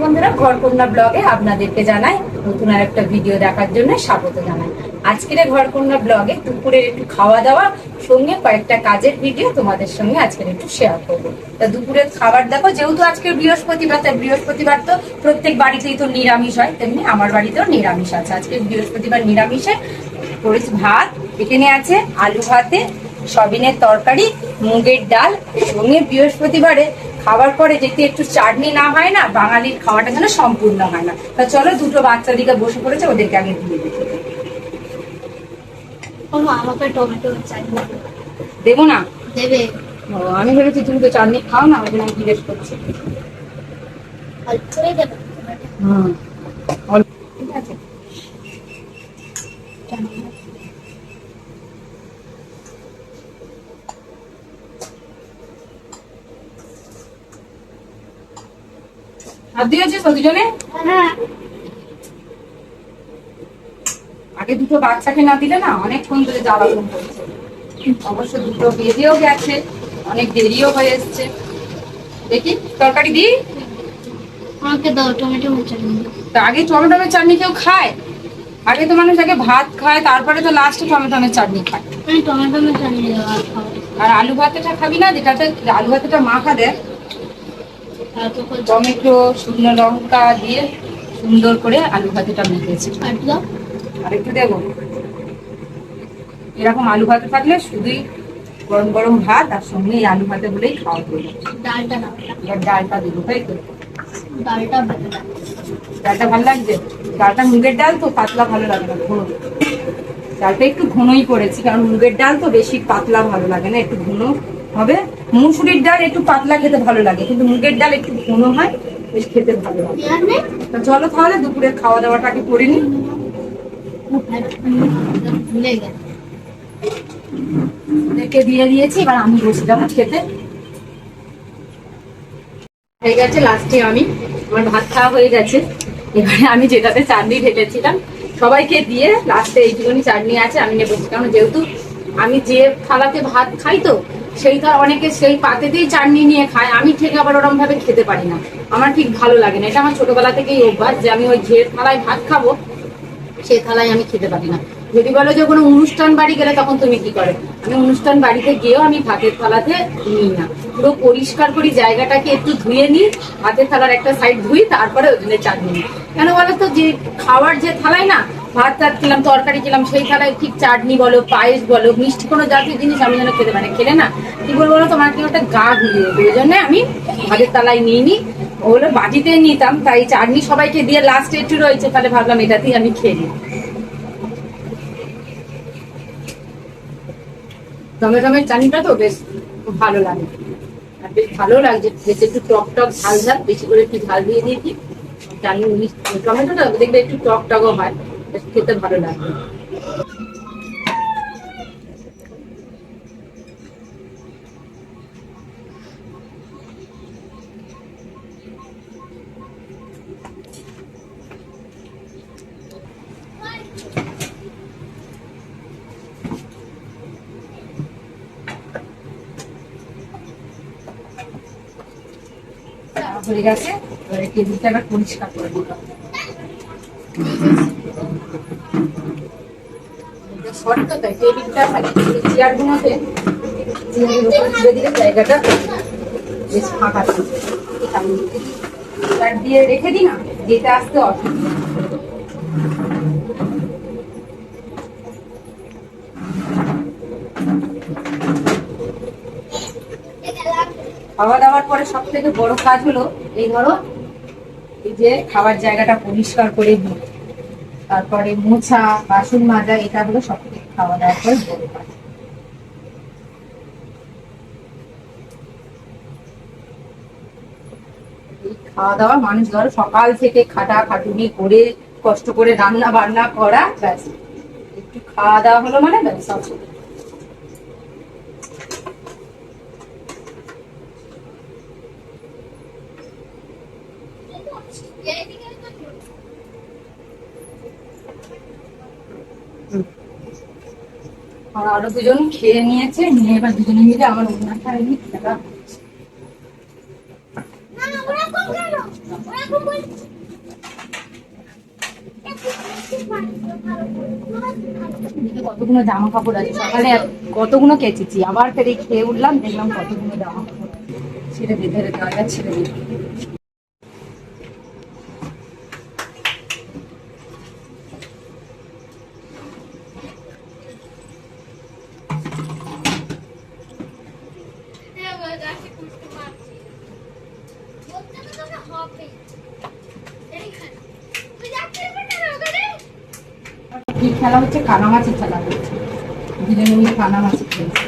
বন্ধুরা, ঘরকন্যা ব্লগে আপনাদেরকে জানাই নতুন আর একটা ভিডিও দেখার জন্য স্বাগত জানাই। আজকের ঘরকন্যা ব্লগে দুপুরের একটু খাওয়া দাওয়া সঙ্গে কয়েকটা কাজের ভিডিও তোমাদের সঙ্গে আজকের একটু শেয়ার করবো। তা দুপুরের খাবার দেখো, যেহেতু আজকে বৃহস্পতিবার, তাই বৃহস্পতিবার তো প্রত্যেক বাড়িতেই তো নিরামিষ হয়, তেমনি আমার বাড়িতেও নিরামিষ আছে। আজকে বৃহস্পতিবার নিরামিষে করেছি ভাত, এখানে আছে আলু ভাতে সয়াবিনের তরকারি, মুগের ডাল, সঙ্গে বৃহস্পতিবারে খাবার পরে যদি একটু চাটনি না হয় না, বাঙালির খাওয়াটা যেন সম্পূর্ণ হয় না। তা চলো, দুটো বাচ্চা দিকে বসে পড়েছে, ওদেরকে আগে দিয়ে দিই। আমাকে টমেটো চাটনি দেবো না? দেবে। ও, আমি ভেবেছি তুমি তো চাটনি খাও না, ওই জন্য আমি জিজ্ঞেস করছি। অল্প করে দেবে। অল্প, ঠিক আছে। আর দিয়েছিস দুজনে? হ্যাঁ, আগে দুটো বাচ্চাকে না দিলে না অনেকক্ষণ ধরে জ্বালাতন করছে। অবশ্য দুটো বেজেও গেছে, অনেক দেরিও হয়ে এসছে। দেখি তরকারি দি। আমাকে দাও টমেটো চাটনি। তা আগে টমেটোমের চাটনি কেউ খায়? আগে তো মানুষ আগে ভাত খায়, তারপরে তো লাস্টে টমেটোমের চাটনি খায়। আমি টমেটো চাটনি দাও আর খাবো। আর আলু ভাতেটা খাবি না? যেটাতে আলু ভাতেটা মাখা দেয়, টমেটো শুকনো লঙ্কা দিয়ে সুন্দর করে আলু ভাতেটা মেখেছি। আর দাও। আর একটু দেবো। এরকম আলু ভাতে থাকলে শুধুই গরম গরম ভাত আর সঙ্গে এই আলু ভাতে বলেই খাওয়া করবো। ডালটা দাও। এবার ডালটা দেবো, তাই তো? ডালটা ভালো লাগে। ডালটা ভালো লাগছে? ডালটা মুগের ডাল তো পাতলা ভালো লাগে না, ঘন। ডালটা একটু ঘনই করেছি, কারণ মুগের ডাল তো বেশি পাতলা ভালো লাগে না, একটু ঘন হবে। মুসুরির ডাল একটু পাতলা খেতে ভালো লাগে, কিন্তু মুগের ডাল একটু ঘন হয়, বেশ খেতে ভালো লাগে। তা চলো তাহলে দুপুরে খাওয়া দাওয়াটাকে করে নি। ভুলে গেল। ওদেরকে দিয়ে দিয়েছি, এবার আমি বসে যাবো খেতে। হয়ে গেছে লাস্টে আমি, আমার ভাত খাওয়া হয়ে গেছে। এবারে আমি যেটাতে চাটনি ঢেলেছিলাম সবাইকে দিয়ে লাস্টে এইটুকুনি চাটনি আছে আমি নেবো, কারণ যেহেতু আমি যে থালাতে ভাত খাই তো সেই অনেকে সেই পাতেতেই চাটনি নিয়ে খায়, আমি ঠিক আবার ওরকম ভাবে খেতে পারি না, আমার ঠিক ভালো লাগে না। এটা আমার ছোটবেলা থেকেই অভ্যাস যে আমি ওই যে থালায় ভাত খাবো সেই থালায় আমি খেতে পারি না। যদি বলো যে কোনো অনুষ্ঠান বাড়ি গেলে তখন তুমি কি করে, আমি অনুষ্ঠান বাড়িতে গিয়েও আমি ভাতের থালাতে নিই না, পুরো পরিষ্কার করি, জায়গাটাকে একটু ধুয়ে নিই, ভাতের থালার একটা সাইড ধুই, তারপরে ওখানে চাটনি নিই। কেন বলো তো, যে খাওয়ার যে থালায় না ভাত টাত খেলাম, তরকারি খেলাম, সেই থালায় ঠিক চাটনি বলো, পায়েস বলো, মিষ্টি কোনো জাতীয় জিনিস আমি যেন খেতে পারি, খেলে না কি বলবো বলো, তোমার কি ওটা গা ঘুরিয়ে দেবে। ওই জন্য আমি ভাতের থালায় নিয়ে নিই, ওগুলো বাটিতে নিতাম, তাই চাটনি সবাইকে দিয়ে লাস্টে একটু রয়েছে, তাহলে ভাবলাম এটাতেই আমি খেয়ে নিই। টমেটোমের চাটনিটা তো বেশ খুব ভালো লাগে, আর বেশ ভালো লাগছে, বেশ একটু টক টক ঝাল ঝাল, বেশি করে একটু ঝাল দিয়ে দিয়েছি। চাটনি টমেটোটা দেখবে একটু টক টকও হয়, বেশ খেতে ভালো লাগে। হয়ে গেছে, এবারে টেবিলটা আবার পরিষ্কার করে দিলাম। শর্ত তাই টেবিলটা চেয়ার গুলোতে জায়গাটা বেশ ফাঁকা থাকে, দিয়ে রেখে দিই না, যেতে আসতে অসুবিধা। খাওয়া দাওয়ার পরে সব থেকে বড় কাজ হলো এই ধরো, এই যে খাবার জায়গাটা পরিষ্কার করে দিই, তারপরে মোছা, বাসন মাজা, এটা হলো সব থেকে খাওয়া দাওয়ার পরে বড় কাজ। এই খাওয়া দাওয়া মানুষ ধরো সকাল থেকে খাটাখাটুনি করে কষ্ট করে রান্না বান্না করা, ব্যাস একটু খাওয়া দাওয়া হলো মানে ব্যাস সব। আর আরো দুজন খেয়ে নিয়েছে, নিয়ে এবার দুজনে মিলে আমার অন্যটা খেলা কতগুলো জামা কাপড় আছে, সকালে কতগুলো কেচেছি, আবার ফের এই খেয়ে উঠলাম, দেখলাম কতগুলো জামা কাপড় ছেড়ে বেঁধে দেওয়া যায়, ছেড়ে দিই। কি খেলা হচ্ছে? কানামাছি খেলা হচ্ছে, দিলে মিলে কানামাছি খেলছে।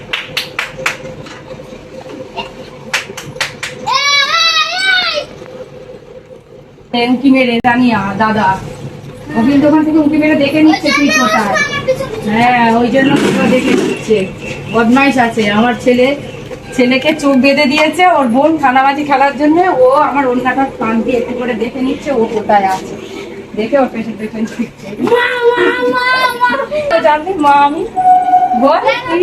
উঁকি মেরে জানিয়া দাদা, ও কিন্তু ওখান থেকে উঁকি মেরে দেখে নিচ্ছে তুই কোথায়। হ্যাঁ, ওই জন্য তোমরা দেখে নিচ্ছে, বদমাইশ আছে আমার ছেলেকে চোখ বেঁধে দিয়েছে ওর বোন কানামাছি খেলার জন্য। ও আমার অন্যটার কান দিয়ে একটু করে দেখে নিচ্ছে ও কোথায় আছে, দেখে ওর পেছন পেছন ছুটছে। জানবি মা আমি বল তুই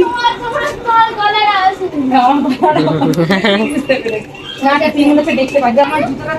তিন দেখতে পাই আমার জুতোটা